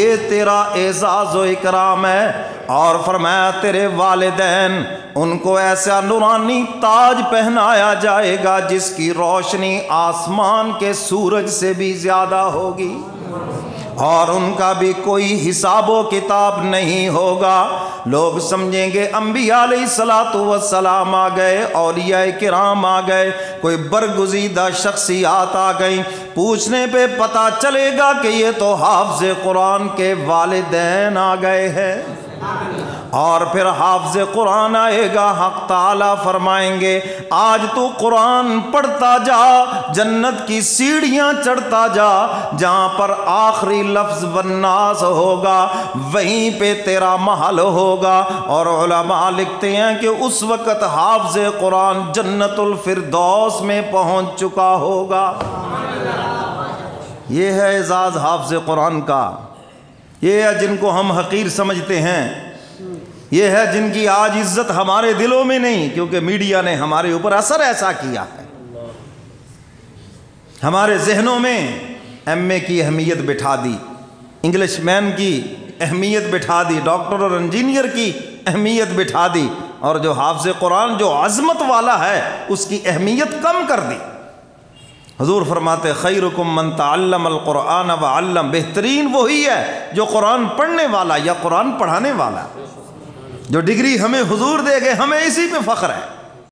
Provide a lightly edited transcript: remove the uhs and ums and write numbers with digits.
یہ تیرا اعزاز و اکرام ہے۔ اور فرمایا تیرے والدین، ان کو ایسا نورانی تاج پہنایا جائے گا جس کی روشنی آسمان کے سورج سے بھی زیادہ ہوگی، اور ان کا بھی کوئی حساب و کتاب نہیں ہوگا۔ لوگ سمجھیں گے انبیاء علیہ الصلوۃ والسلام آ گئے، اولیاء کرام آ گئے، کوئی برگزیدہ شخصیات آ گئیں، پوچھنے پہ پتہ چلے گا کہ یہ تو حافظ قرآن کے والدین آ گئے ہیں۔ اور پھر حافظ قرآن آئے گا، حق تعالیٰ فرمائیں گے آج تو قرآن پڑھتا جا، جنت کی سیڑھیاں چڑھتا جا، جہاں پر آخری لفظ والناس ہوگا وہیں پہ تیرا محل ہوگا۔ اور علماء لکھتے ہیں کہ اس وقت حافظ قرآن جنت الفردوس میں پہنچ چکا ہوگا۔ یہ ہے اعزاز حافظ قرآن کا، یہ ہے جن کو ہم حقیر سمجھتے ہیں، یہ ہے جن کی آج عزت ہمارے دلوں میں نہیں، کیونکہ میڈیا نے ہمارے اوپر اثر ایسا کیا ہے، ہمارے ذہنوں میں ایم اے کی اہمیت بٹھا دی، انگلش مین کی اہمیت بٹھا دی، ڈاکٹر اور انجینئر کی اہمیت بٹھا دی، اور جو حافظ قرآن جو عظمت والا ہے اس کی اہمیت کم کر دی۔ حضور فرماتے خیرکم من تعلم القرآن وعلم، بہترین وہی ہے جو قرآن پڑھنے والا یا قرآن پڑھانے والا، جو ڈگری ہمیں حضور دے گئے ہمیں اسی پہ فخر ہے۔